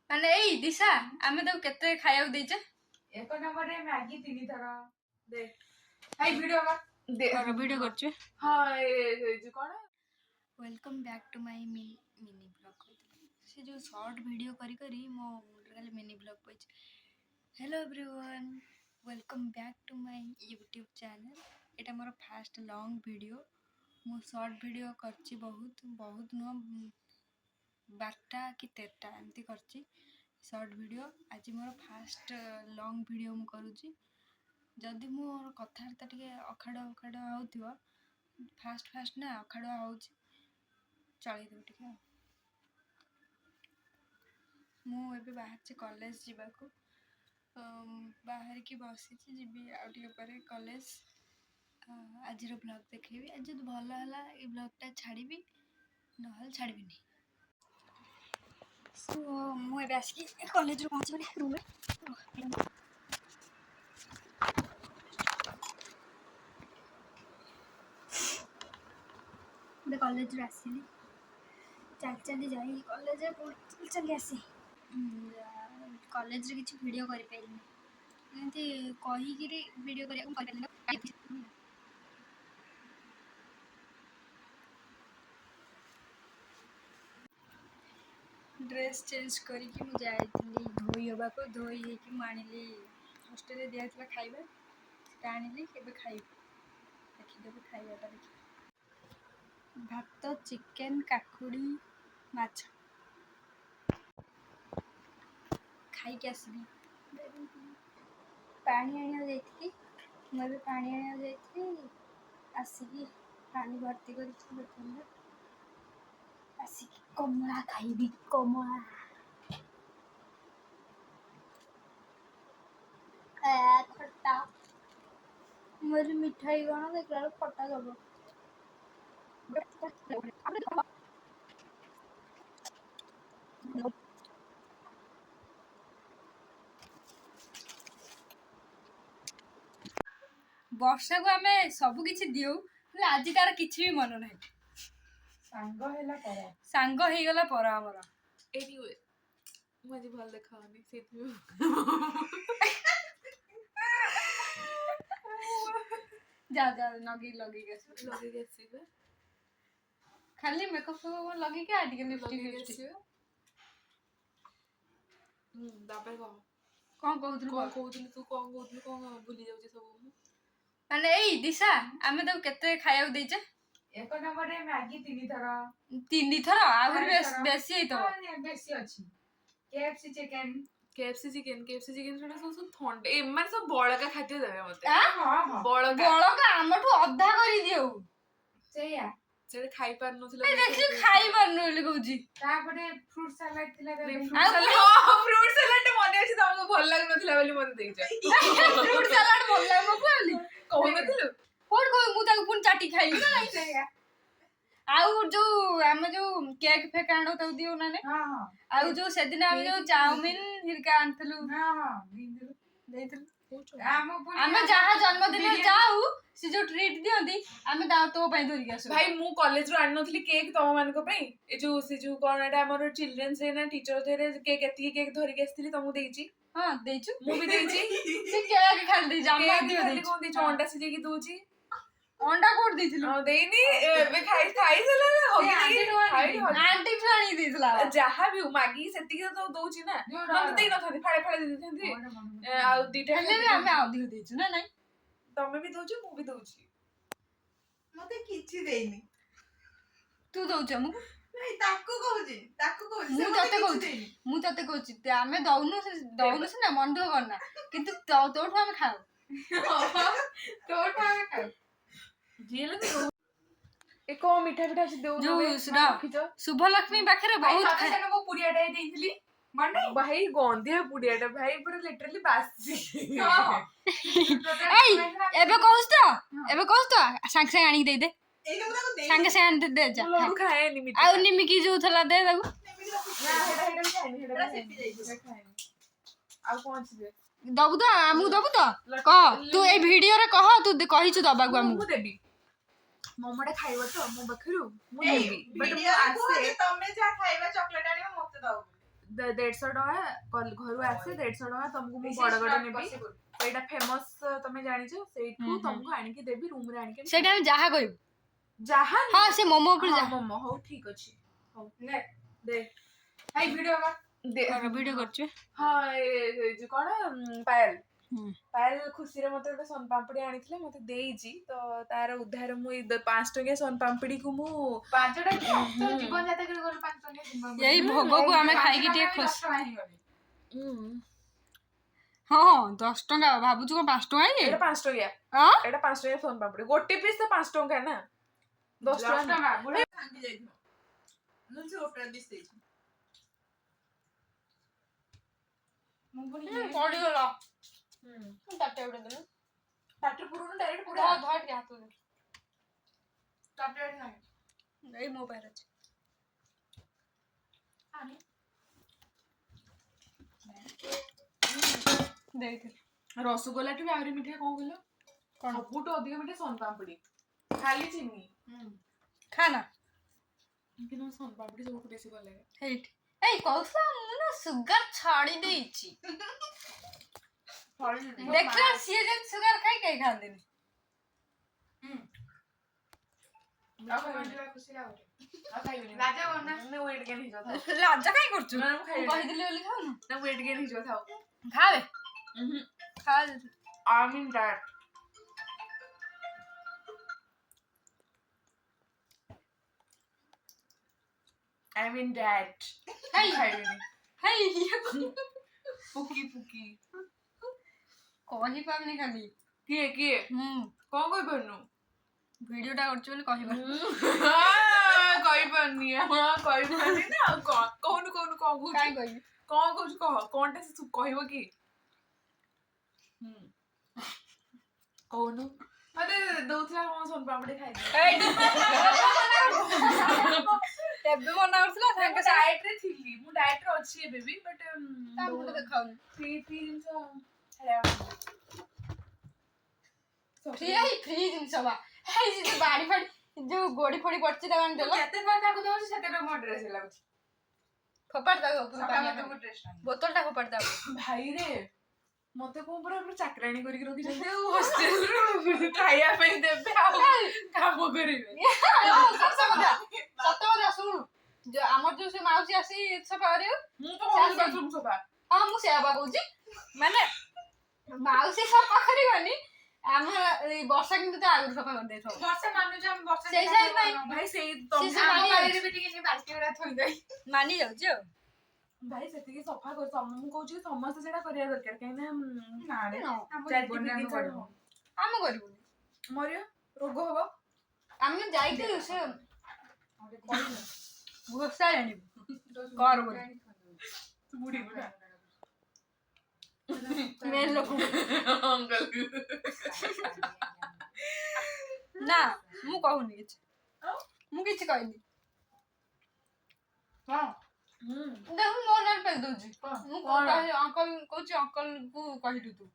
ମାନେ ଏଇ ଦିଶା ଆମେ ତାକୁ କେତେ ଖାଇବାକୁ ଦେଇଛେ? ଏକ ନମ୍ବରରେ ମ୍ୟାଗି 3 ଥର ଦେ। ଭାଇ ଭିडियो कर दे वीडियो करछे। हां ए जो कोन welcome back to my mini blog से जो शॉर्ट वीडियो करी करी मो खाली मिनी ब्लॉग पछ। Hello everyone, welcome back to my YouTube channel. एटा मोर फर्स्ट लॉन्ग वीडियो। मो शॉर्ट वीडियो करछि बहुत बहुत नो 12टा कि 13टा एमती करछि शॉर्ट वीडियो। आज मोर फर्स्ट लॉन्ग वीडियो मु करूछि। जदि मोर कथार्ता टिके अखाड़ अखाड़ होउथिबो फास्ट फास्ट ना अखाड़ होउछि चलै दो टिके। मु एबे बाहर कॉलेज जीवाको बाहर की बसी जीवी आउ टिके परे कॉलेज। आज ब्लॉग देखिए। आज जो भल है ये ब्लॉगटा छाड़ी नहल छाड़बी। सो मुझे आसिक कॉलेज पहुँच रूम कॉलेज आसली चल चली जाई कॉलेज चल चली आसी कॉलेज रे किसी वीडियो कर पाइलिनी एमती कहीकि वीडियो कर ड्रेस चेंज करके मुझे जाइली धोई हवा को धोई होगी मुझे हॉस्टेल दिया खाଇବା आनिली केबे खाइबी देखिदेबे खाइबाटा देखि भात चिकेन काकुड़ी माछ खाइके आसली पानी आनिया जाइथि मुझे पानी आनिया जाइथि आसिकी पानी भर्ती कर बोतल आसिकी कमला खाइबी कमला खट्टा मुझे मिठाई कौन देखला खट्टा सब वर्षा को आमे सब किछि दिउ आज तार किछि भी मन नाही सांग हे गला पर हमरा एनीवे मुझे भल देखावनी सेति जा जा लगी के खाली मेकअप लगी के आदि के लिपस्टिक दाबे कौन कहउथलु तू कौन भूली जाउछी सब माने एई दिशा आमे तो केते खाइବାକୁ ଦେଇଛେ? एक नंबर रे मैगी 3 थर 3 थर आहुर बेसी है तो बेसी अछि केएफसी चिकन छोड़ा सब थंडे ए माने सब बळका खाद्य देबे मते हां बळका हमठु अधा करी दियौ सेया से खाई पार नथिला ए देखि खाई पार नले कहूजी तापरे फ्रूट सलाड थिला फ्रूट सलाड मने अछि तमको भल लाग नथिला बोली मते देइछ फ्रूट सलाड भल लाग मको बोली कहू नथिलु कोन को मु ताको पुन चाटी खाइली ना नहीं सेया आउ जो हम जो केक फेक आनो त दियो ना ने हां हां आउ जो सेदिन हम जो चाउमीन हिरका आनथलु हां हां देइथलु आमे जहाँ जन्मदिन जाऊ से जो ट्रीट दियंती आमे तो पई धरि के आसु भाई मु कॉलेज रो आन नथली केक तम मान को पई ए जो से जो कोन एटा हमर चिल्ड्रंस डे ना टीचर डे रे केक एती केक धरि के आस्थिली तमु देइची हां देइछु मु भी देइची से केक खाली दे जामा दियो खाली कोन दी अंडा सिजे की दोची अंडा कोड देइथिलु हां देइनी बे खाई देला आंटी फ्राणी देइथला जहा भी मागी सेति के तो दोची ना हम देइ न थानी फाड़े फाड़े दे थानी आ दीटा हेले हमें आ दियो देइछु ना नहीं तमे भी दोची मु भी दोची मते किछि देइनी तू दोछ मु नहीं ताकू कहूजी मु तते कहूची ते आमे दउनु से ना मन दुख करना किंतु तोठो हम खाऊ तोठो हम खाऊ जेल दे एको मीठा मीठा से देउ जो शुभ लक्ष्मी पाखरे बहुत खाए वो पुड़ियाटा देइथिली माने भाई गंधिया पुड़ियाटा भाई पूरा लिटरली बासी एई एबे कहूस तो सांग से आनी दे दे सांग से आनी दे जा लड्डू खाए नि मीठा आ निमिकी जो थला दे ताकू ना हेडा आ कौन छी दबु तो आमु दबु तो कह तू ए वीडियो रे कह तू कहिछु दबाकू आमु देबी मोमोटा खाइबो तो मो बखरु मु देबी बट आसे तमे जा खाइबा चॉकलेट आनी मते दउ 150 टका घर आसे 150 टका तुमको मु बड़ गड़ नेबी एटा फेमस तमे जानिछो सेठू तुमको आनी के देबी रूम रे आनी के सेटा हम जहा कहब जहा हां से मोमो ऊपर जा मोमो हो ठीक अछि हो ने दे हाय वीडियो का दे वीडियो करछु हां ए जो कोन पायल पायल खुशी रे मते सोन पापड़ी आनिथिले मते देइची तो तार उद्धार मु 5 टके सोन पापड़ी को मु 5 टा तो जीवन जाता कर 5 टका यही भोग को हमें खाई के टे खुश हां 10 टका भाबुछु को 5 टका ये एटा 5 टका हां एटा 5 टका सोन पापड़ी गोटे पीस तो 5 टका ना 10 टका बुढ़ा खांगी जाइथो नुन से ओपरा दिस देछ मु बोली पड़ी गला ताटे उड़े देनु टाटर पुरो डायरेक्ट पूरा पूरा धट के हाथ दे टाटा नहीं नहीं मो पैर अछि आनी देख रसगोला भी आहुरी मिठा कौन कहलो कौन सबुठु अधिक मिठा सोन पापड़ी खाली चिनी खाना किन सोन पापड़ी सबुठु बेसी भल लागे हेट ए कौसा मु ना सुगर छाड़ी देइची देखला सिए जन सुगर खाई खाई खान देनी खुशी लागे राजा बना मैं वेट गेन हिजो था लाजा काई करछु ना मैं खाई कहि दिले ओली खाऊ ना वेट गेन हिजो था खावे खा I mean that I mean that hi खाई हाय पुकी पुकी कहि पामनी खाली किए कौन कोई बनू वीडियो टा करछु बोली कहि कोई बननी है हां कोई बननी ना कौन कौन कौन काई कहि कौन कुछ कह कौनटा से कहबो की कौन अरे दउथला हम सोन पापड़ी खाई तेबे मना करथला तांको डाइट रे थिली मु डाइट रे अछि बेबी बट तांको देखाउन फ्री जिंस हेला फ्री जिंस बा हे जी बाड़ी फाड़ी जो गोड़ी फोड़ी पड़छि दगन देलो केते फाटा को दउछ सेते टा मो ड्रेस लागछ फोपाड़ दाओ सकाळ तो ड्रेस बोतल टा फोपाड़ दाओ भाई रे मते को पूरा चाकराणी करी रखि जते हॉस्टल रो खाया पे देबे आ काम करिवे सत बता सुन जो हमर जो से माउसी आसी सफा करे मु तो होल बाथरूम सफा हां मु सेवा कहूची माने माउसी सफा करिवनी हम वर्षा किंतु आगु सफा कर देथो वर्षा मानु जे हम वर्षा सेई साइड भाई भाई सेई से तुम मानी बारे भी टिके बाल्टी उड़ा थोई दई मानी जाउ जो भाई सेति के सफा कर मु कहूची समस्त सेटा करिया दरकार काइना ना रे हम चार बन्या टिके करबो हम करिवनी मरियो रोग होबो हम जाइते से गुस्सा रानी कर बोल बुढ़ी बुढ़ा मेन लोग अंकल ना मु कहूनी किछ मु किछ कहनी हां देख मो नाल पे दोजी मु कहि अंकल कोची अंकल को कहिलु तू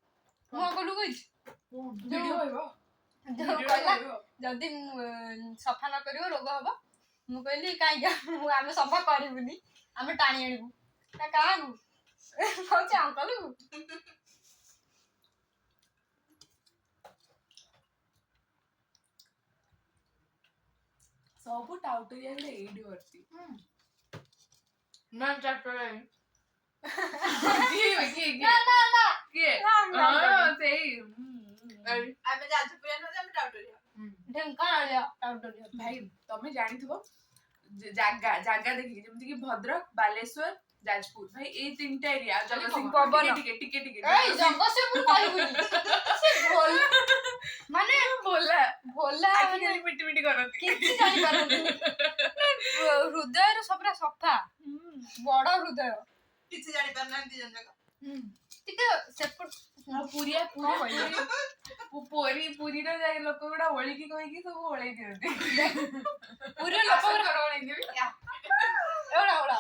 मु अंकल को कहि वीडियो होइबो जो कहला जदी सफा न करियो रोग हबो मु कहली काई मु आमे सफा करिबुनी आमे टाणी आनिबु ता काहू कोची अंकल सब टाउटरिया रे एडी वर्ती ना चैप्टर किए ना ना ना किए ना हां सेई आमे जाजपुरिया न आमे टाउटरिया ढेंका आलिया टाउटरिया भाई तमे जानिथिबो जागा जागा देखि जेमति कि भद्रक बालेश्वर जाजपुर भाई ए तीनटा एरिया पवन। टिके ए जगतसिंहपुर कहबुनी से बोल माने बोला भोला आखि खाली मिटी मिटी करती किछि जानि पारନ୍ତି हृदय सबरा सफा बड़ हृदय किछि जानि पारनांती जन जगह ଟିକେ ସେପଟ ପୁରିଆ ପୁରୀ ପୁରୀର ଯାଇ ଲୋକ ଗୁଡା ଓଳିକି କହିକି ସବୁ ଓଳେଇ ଦିଅନ୍ତି ପୁରୀ ଲୋକ ଓଳେଇ ଦେବି ଏଉଡା ଏଉଡା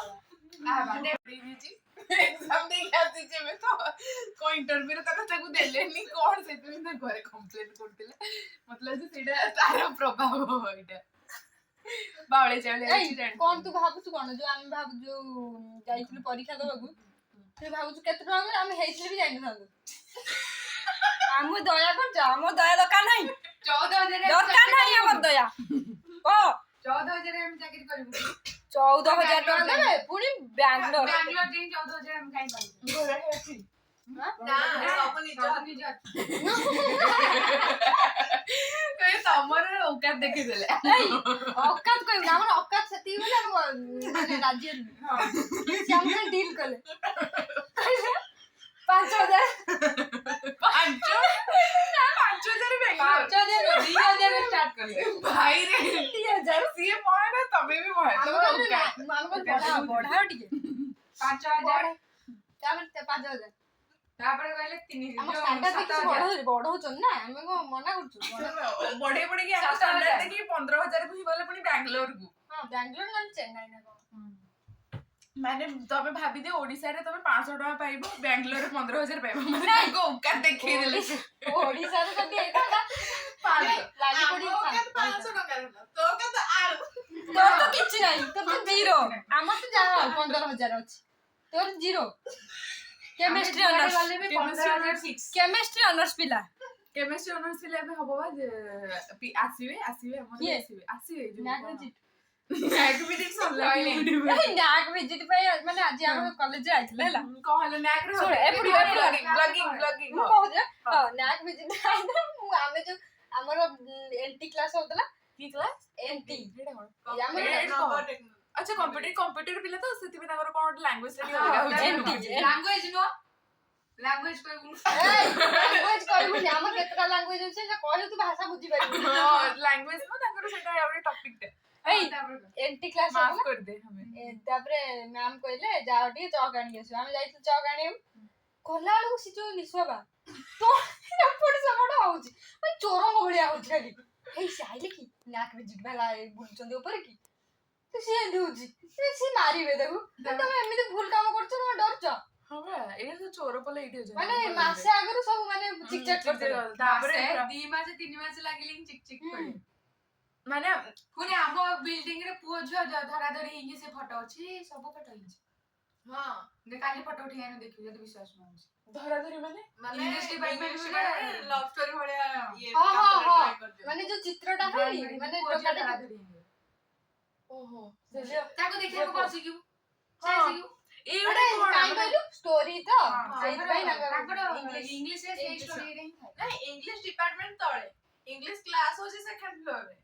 एग्जाम देके आसीचे में तो को इंटरव्यू रे ताको देलेनी कोन से तुम ना घरे कंप्लेंट करथिले मतलब जे सेडा तार प्रभाव होइटा ବାଉଳି ଚାଉଳି ଏଇ କଣ ତୁ ଭାବୁଛୁ କଣ ଯୋଉ ଆମେ ଯାଇଥିଲୁ ପରୀକ୍ଷା ଦବାକୁ ତୁ ଭାବୁଛୁ କେତେ ଟଙ୍କା ମିଳେ ଆମେ ହେଇଥିଲେ ବି ଯାଇନଥାନ୍ତୁ ଆମ ଦୟା କରୁଛ ଆମ ଦୟା ଦରକାର ନାହିଁ 14,000 ଦରକାର ନାହିଁ ଆମର ଦୟା ଓ 14,000 ଆମେ ଚାକିରି କରିବୁ 14,000 ଟଙ୍କା ଦେବେ ପୁଣି ବାଙ୍ଗଲୋର ବାଙ୍ଗଲୋର ଯାଇ 14,000 ଆମେ କାଇଁ ପାଇବୁ ନା ସବୁ ନିଜ ତମର ଔକାତ ଦେଖିଦେଲେ ଏଇ ଅକାତ କହିବୁ ଆମର ଅକାତ ସେତିକି ବୋଲେ ମାନେ ରାଜ୍ୟ ସେ ଆମ ଡିଲ୍ କଲେ 5,000 2,000 ଷ୍ଟାର୍ଟ କଲେ ଭାଇରେ 3,000 ସିଏ ମହାନ ତମେ ବି ମହାନ ବଢାଅ ଟିକେ 5,000 ତାପରେ 5,000 ତାପରେ କହିଲେ 3,000 ଆମ ଷ୍ଟାଣ୍ଡାର୍ଡ ଦେଖି ବଢଉଛନ୍ତି ନା ଆମେ କଣ ମନା କରୁଛୁ ବଢେଇ ବଢେଇକି ଆମ ଷ୍ଟାଣ୍ଡାର୍ଡ ଦେଖି 15,000 କୁ ହିଁ ଗଲେ ପୁଣି ବାଙ୍ଗାଲୋରକୁ ହଁ ବାଙ୍ଗାଲୋର ନହେଲେ ଚେନ୍ନାଇ ନା କଣ ମାନେ ତମେ ଭାବିଦିଅ ଓଡିଶାରେ ତମେ 500 ଟଙ୍କା ପାଇବ ବାଙ୍ଗାଲୋରରେ 15,000 ପାଇବ ମାନେ ତାଙ୍କ ଔକାତ ଦେଖେଇ ଦେଲେ ଓଡିଶାରେ ଯଦି ହେଇଥାନ୍ତା ଲାଗି ପଡିଥାନ୍ତା 500 ଟଙ୍କା ତୋ କେତେ ଆଳୁ ତୋର ତ କିଛି ନାହିଁ ତୋର ତ ଜିରୋ ଆମର ତ ଯାହା 15,000 ଅଛି ତୋର zero chemistry honours chemistry honours ପିଲା କେମିଷ୍ଟ୍ରି ଅନର୍ସ ଥିଲେ ଏବେ ହବ ବା ଆସିବେ ଆମର କିଏ? ଆସିବେ ନ୍ୟାକ୍ ଭିଜିଟ୍ ପାଇଁ ମାନେ ଆଜି ଆମ କଲେଜରେ ଆଇଥିଲା ହେଲା କଣ ହେଲା ନ୍ୟାକ୍ ରେ ଶୁଣ ଏପଟେ ବ୍ଲଗିଂ ମୁଁ କହୁଛି ହଁ ନ୍ୟାକ୍ ଭିଜିଟ୍ ଆଇଥିଲା ଆମେ ଯୋଉ ଆମର ଏନ୍ଟି କ୍ଲାସ ହଉଥିଲା କି କ୍ଲାସ ଏନ୍ଟି ଆଚ୍ଛା କମ୍ପ୍ୟୁଟର ପିଲା ତ ସେଥିପାଇଁ ତାଙ୍କର କଣ ଗୋଟେ ଲାଙ୍ଗୁଏଜ ଲାଙ୍ଗୁଏଜ ନୁହଁ ଲାଙ୍ଗୁଏଜ କହିବୁନି ଲାଙ୍ଗୁଏଜ କହିବୁନି ଆମର କେତେଟା ଲାଙ୍ଗୁଏଜ ଅଛି ସେ କହିଲେ ତୁ ଭାଷା ବୁଝିପାରିବୁନି ଲାଙ୍ଗୁଏଜ ନୁହଁ ତାଙ୍କର ସେଟା ଗୋଟେ ଟପିକ ଟେ ଏଇ ଏନ୍ଟି କ୍ଲାସ ମାଫ ହଉଥିଲା କରିଦେ ଆମେ ତାପରେ ମ୍ୟାମ କହିଲେ ଯାଅ ଟିକେ ଚକ୍ ଆଣିକି ଆସିବ ଆମେ ଯାଇଥିଲୁ ଚକ୍ ଆଣିବାକୁ କଲା ବେଳକୁ ସେ ଯୋଉ ନିଶୁଆ ତ ଏପଟେ ସେପଟ ହଉଛି ମାନେ ଚୋରଙ୍କ ଭଳିଆ ହଉଛି ଖାଲି ଏଇ ସେ ଆଇଲେ କି ନ୍ୟାକ୍ ଭିଜିଟ୍ ବାଲା ବୁଲୁଛନ୍ତି ଉପରେ କି ତ ସିଏ ଏମିତି ହଉଛି ସିଏ ମାରିବେ ତାକୁ ତମେ ଏମିତି ଭୁଲ କାମ କରୁଛ ତମେ ଡରୁଛ ହଁ ବା ଏଇଟା ତ ଚୋର ପଲେ ଏଇଠି ଅଛନ୍ତି ମାନେ ମାସେ ଆଗରୁ ସବୁ ମାନେ ଚିକ୍ ଚାକ୍ କରିଦେବେ ତାପରେ 2 ମାସ 3 ମାସ ଲାଗିଲେ ଚିକ୍ ଚିକ୍ କରିବେ ମାନେ ପୁଣି ଆମ ବିଲ୍ଡିଂ ରେ ପୁଅ ଝିଅ ଧରାଧରି ହେଇକି ସେ ଫଟୋ ଅଛି ସବୁ ଫଟୋ ହେଇଛି ହଁ କାଲି ଫଟୋ ଉଠେଇ ଆଣି ଦେଖିବୁ ଯଦି ବିଶ୍ୱାସ ନ ହଉଛି ଧରାଧରି ମାନେ ଇଂଲିଶ ଡିପାର୍ଟମେଣ୍ଟ ଲଭ ଷ୍ଟୋରି ଭଳିଆ ମାନେ ଯୋଉ ଚିତ୍ରଟା ହେଇନି ମାନେ ଧରାଧରି ଓହୋ ତାକୁ ଦେଖିବାକୁ ବସିଯିବୁ ଏଇଗୁଡା କାଇଁ କହିଲୁ ଷ୍ଟୋରି ତ ସେଇଥିପାଇଁ ତାଙ୍କର ଇଂଲିଶ ରେ ସେଇ ଷ୍ଟୋରି ରେ ହିଁ ଥାଏ ନା ଇଂଲିଶ ଡିପାର୍ଟମେଣ୍ଟ ତଳେ ଇଂଲିଶ କ୍ଲାସ ହଉଛି ସେକେଣ୍ଡ ଫ୍ଲୋର ରେ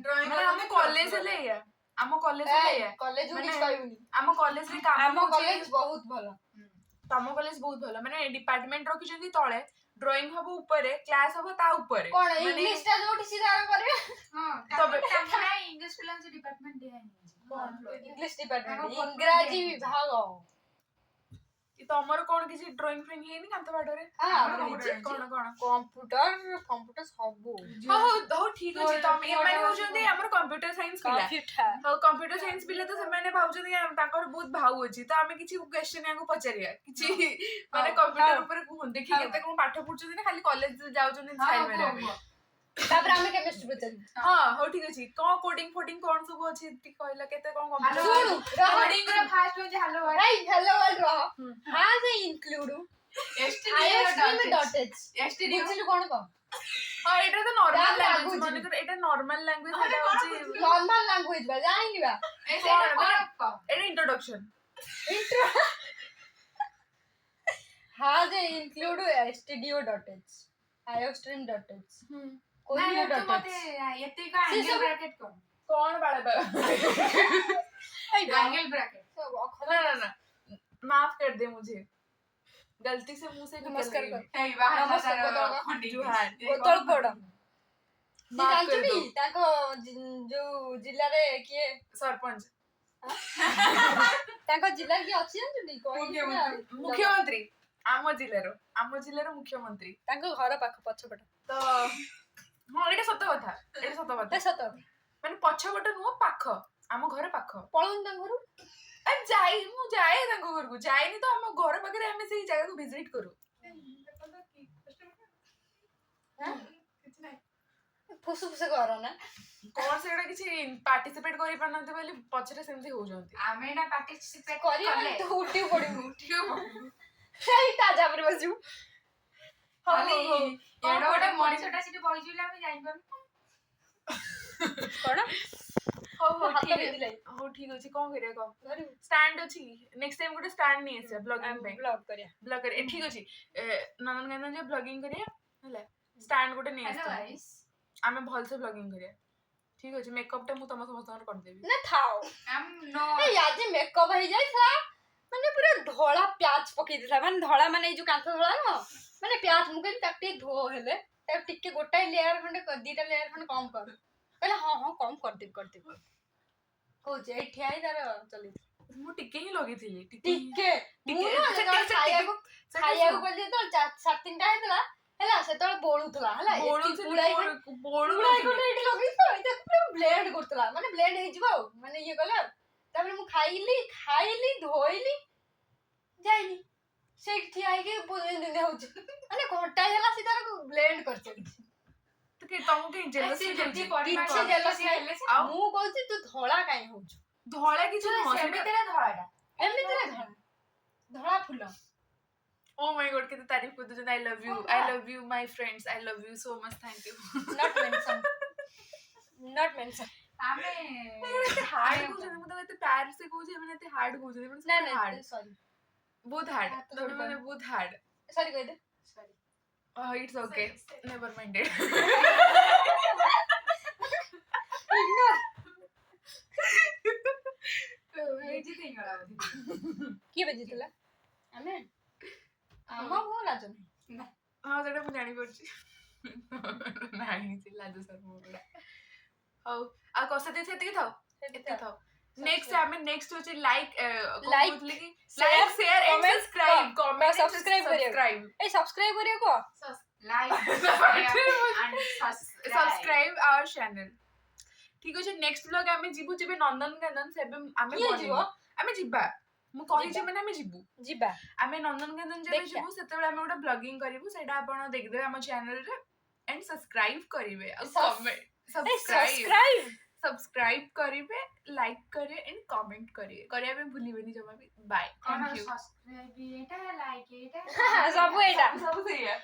ଡ୍ରଇଂ ମାନେ ଆମ କଲେଜ ହେଲେ ଏଇଆ ଆମ କଲେଜ ହେଲେ ଏଇଆ କଲେଜ କିଛି କହିବୁନି ଆମ କଲେଜରେ କାମ ଆମ କଲେଜ ବହୁତ ଭଲ ତମ କଲେଜ ବହୁତ ଭଲ ମାନେ ଡିପାର୍ଟମେଣ୍ଟ ରଖିଛନ୍ତି ତଳେ ଡ୍ରଇଂ ହବ ଉପରେ କ୍ଲାସ ହବ ତା ଉପରେ କଣ ଇଂଲିଶ ଟା ଯୋଉଠି ସିଧା କରିବେ ହଁ ଇଂଲିଶ ପିଲାଙ୍କ ଡିପାର୍ଟମେଣ୍ଟ ଦିଆ ହେଇଛି ଇଂଲିଶ ଡିପାର୍ଟମେଣ୍ଟ ଇଂରାଜୀ ବିଭାଗ ତମର କଣ କିଛି ଡ୍ରଇଂ ଫ୍ରଇଂ ହେଇନି କାନ୍ଥ ବାଡରେ କଣ କମ୍ପ୍ୟୁଟର ସବୁ ହଉ ଠିକ ଅଛି ତମେ ଏମାନେ ହଉଛନ୍ତି ଆମର କମ୍ପ୍ୟୁଟର ସାଇନ୍ସ ପିଲା ହଉ କମ୍ପ୍ୟୁଟର ସାଇନ୍ସ ପିଲା ତ ସେମାନେ ଭାବୁଛନ୍ତି ତାଙ୍କର ବହୁତ ଭାଉ ଅଛି ତ ଆମେ କିଛି କ୍ୱେଶ୍ଚନ ୟାଙ୍କୁ ପଚାରିବା କିଛି ମାନେ କମ୍ପ୍ୟୁଟର ଉପରେ କୁହନ୍ତି ଦେଖି କେତେ କଣ ପାଠ ପଢୁଛନ୍ତି ନା ଖାଲି କଲେଜ ଯାଉଛନ୍ତି ତାପରେ ଆମେ କେମିଷ୍ଟ୍ରି ପଚାରିବୁ ହଁ ହଉ ଠିକ ଅଛି କଣ କୋଡିଂ ଫୋଡିଂ କଣ ସବୁ ଅଛି ଟିକେ କହିଲ କେତେ କଣ କୋଡିଂ ର ଫାର୍ଷ୍ଟ ହଉଛି hello world hello world ରହ has include ବୁଝିଲୁ କଣ କହ ହଁ ଏଇଟା ତ ନର୍ମାଲ ଲାଙ୍ଗୁଏଜ ମନେକର ଏଇଟା ନର୍ମାଲ ଲାଙ୍ଗୁଏଜ ଏଟା ହଉଛି ନର୍ମାଲ ଲାଙ୍ଗୁଏଜ ବା ଜାଣିନି ବା ଏଇଟା introduction has include studio.h iostream.h ମତେ ଏତିକି ଆଙ୍ଗେଲ ବ୍ରାକେଟ କଣ ବାଳ एंगल ब्रैकेट ना माफ कर दे मुझे गलती से मुंह से नमस्कार कर नमस्कार गोतल पड़ ଜାଣିଛୁ ତାଙ୍କ ଯୋଉ ଜିଲ୍ଲାରେ କିଏ ସରପଞ୍ଚ ତାଙ୍କ ଜିଲ୍ଲାରେ କିଏ ଅଛି ଜାଣିଛୁ ମୁଖ୍ୟମନ୍ତ୍ରୀ ଆମ ଜିଲ୍ଲାର ମୁଖ୍ୟମନ୍ତ୍ରୀ ତାଙ୍କ ଘର ପାଖ ପଛପଟ ତ ହଁ ଏଇଟା ସତ କଥା ମାନେ ପଛପଟ ନୁହଁ ପାଖ ଆମ ଘର ପାଖ ପଳଉନି ତାଙ୍କ ଘରୁ ମୁଁ ଯାଏ ତାଙ୍କ ଘରକୁ ଯାଇନି ତ ଆମ ଘର ପାଖରେ ଆମେ ସେଇ ଜାଗାକୁ ଭିଜିଟ କରୁ ଫୁସୁ ଫୁସୁ କର ନା କଣ ସେଟା କିଛି ପାର୍ଟିସିପେଟ କରି ପାରୁନାହାନ୍ତି ବୋଲି ପଛରେ ସେମିତି ହଉଛନ୍ତି। ଆମେ ନା ପାର୍ଟିସିପେଟ କରିବା କଲେ ତୁ ଉଠି ପଡିବୁ ଠିକ ସେଇ ତା ଜାବରେ ବସିବୁ ଖାଲି ହଉ। ଏଡ ଗୋଟେ ମଣିଷଟା ସେଠି ବଇଛି ବୋଲି ଆମେ ଜାଣିପାରୁନୁ। କଣ ହଉ ହାତ ଠିକ ବିନ୍ଧିଲାଣି। ହଉ ଠିକ ଅଛି କଣ କରିବା କହ ଧରିବୁ ଷ୍ଟାଣ୍ଡ ଅଛି ନେକ୍ସଟ ଟାଇମ ଗୋଟେ ଷ୍ଟାଣ୍ଡ ନେଇ ଆସିବା ବ୍ଲଗିଂ ପାଇଁ ବ୍ଲଗ କରିବା ବ୍ଲଗ କରିବା ଠିକ ଅଛି ନନ୍ଦନକାନନ ଯେ ବ୍ଲଗିଂ କରିବା ହେଲା ଷ୍ଟାଣ୍ଡ ଗୋଟେ ନେଇ ହ୍ୟାଲୋ ଆସିବା ଗାଇସ୍। ଆମେ ଭଲସେ ବ୍ଲଗିଂ କରିବା ଠିକ ଅଛି ମେକଅପ୍ ଟା ମୁଁ ସମସ୍ତଙ୍କର କରିଦେବି ନା ଥାଉ नो ଏଇ ଆଜି ମେକଅପ୍ ହେଇଯାଇଥିଲା ମାନେ ପୁରା ଧଳା ପ୍ୟାଚ୍ ପକେଇ ଦେଇଥିଲା ମାନେ ଧଳା ମାନେ ଏଇ ଯୋଉ କାନ୍ଥ ଧଳା ନୁହଁ ମାନେ ପ୍ୟାଚ୍ ମୁଁ କହିଲି ତାକୁ ଟିକେ ଧୋ ହେଲେ ତାକୁ ଟିକେ ଗୋଟାଏ ଲେୟାର ଖଣ୍ଡେ ଦିଟା ଲେୟାର ଖଣ୍ଡେ କମ କର କହିଲେ ହଁ କମ କରିଦେବି କହୁଛି ଏଇ ଠିଆ ହେଇ ତାର ଚଲେଇଛି ମୁଁ ଟିକେ ହିଁ ଲଗେଇଥିଲି ଟିକେ ମୁଁ ନା ସେ ଯେତେବେଳେ ଟିକେ- ଖାଇବାକୁ ସେ ଖାଇବାକୁ ଗଲି ଯେତେବେଳେ 7-3ଟା ହେଇଥିଲା ହେଲା ସେତେବେଳେ ବୋଳୁଥିଲା ହେଲା ପୁରା ଏଇଠି ଲଗେଇଛି ତ ଏଇଟା ପୁରା ବ୍ଲେଣ୍ଡ କରୁଥିଲା ମାନେ ବ୍ଲେଣ୍ଡ ହେଇଯିବ ଆଉ ମାନେ ଇଏ କଲେ ଆଉ ତାପରେ ମୁଁ ଖାଇଲି ଧୋଇଲି ଯାଇନି ସେଇଠି ଠିଆ ହେଇକି ହଉଛି ମାନେ ଘଣ୍ଟାଏ ହେଲା ସେ ତାର ବ୍ଲେଣ୍ଡ କରିଚାଲିଛି ତମକୁ କେହି jealous ସେ feel ଯେତିକି ହଉଛି? ପରିମାଣ କିଛି jealous ନାହିଁ। ହେଲେ ସେ ଆଉ ମୁଁ କହୁଛି ତୁ ଧଳା କାଇଁ ହଉଛୁ ଧଳା କିଛି ନୁହଁ ସେଇଟା- ସେମିତିରେ ଧଳାଟା ଏମିତିରେ ଧଳା ଫୁଲ Oh my god କେତେ ତାରିଫ କରୁଛନ୍ତି I love you my friends I love you so much thank you not mention ଆମେ ଏତେ ହାର୍ଡ କହୁଛନ୍ତି ମୁଁ ତାକୁ ଏତେ ପ୍ୟାର ସେ କହୁଛି ଏମାନେ ଏତେ ହାର୍ଡ କହୁଛନ୍ତି ନା ମାନେ ହାର୍ଡ ସରି ବହୁତ ହାର୍ଡ ହାତ ତମେ ଯୋଡ ମାନେ ବହୁତ ହାର୍ଡ ସରି କହିଦେ it's okay never minded କିଏ ବାଜିଥିଲା ଆମେ ମୋ ଲାଜ ନାହିଁ ହଁ ସେଟା ମୁଁ ଜାଣିପାରୁଛି ନାହିଁ ସେ ଲାଜ ଶର୍ମ ଗୁଡା ହଉ ଆଉ କଷା ଦେଇଛି ଏତିକି ଥାଉ ଏତିକି ଥାଉ ନେକ୍ସଟ ଆମେ ନେକ୍ସଟ ହଉଛି like Like, like share and comment, subscribe କହ, କମେଣ୍ଟ subscribe ସବସ୍କ୍ରାଇବ ଏଇ ସବସ୍କ୍ରାଇବ କରିବାକୁ କହ ସବସ୍କ୍ରାଇବ आवर चैनल ठीक ଅଛି ନେକ୍ସଟ ବ୍ଲଗ ଆମେ ଯିବୁ ଯେବେ ନନ୍ଦନକାନନ ସେବେ ଆମେ କିଏ ବନେଇବୁ ଯିବ? ଆମେ ଯିବା ମୁଁ କହିଛି ଯିବା। ମାନେ ଆମେ ଯିବୁ ଯିବା ଆମେ ନନ୍ଦନକାନନ ଯେବେ ଦେଖିଆ। ଯିବୁ ସେତେବେଳେ ଆମେ ଗୋଟେ ବ୍ଲଗିଂ କରିବୁ ସେଇଟା ଆପଣ ଦେଖିଦେବେ ଆମ ଚ୍ୟାନେଲରେ ଏଣ୍ଡ ସବସ୍କ୍ରାଇବ କରିବେ ଆଉ ସବସ୍କ୍ରାଇବ ସବସ୍କ୍ରାଇବ କରିବେ ଲାଇକ୍ କରିବେ ଏଣ୍ଡ କମେଣ୍ଟ କରିବେ କରିବା ପାଇଁ ଭୁଲିବେନି ଜମା ବି ବାଏ କଣ ଥ୍ୟାଙ୍କ ୟୁ ସବସ୍କ୍ରାଇବ ଏଇଟା ଲାଇକ୍ ଏଇଟା ସବୁ ଏଇଟା ସବୁ ସେଇଆ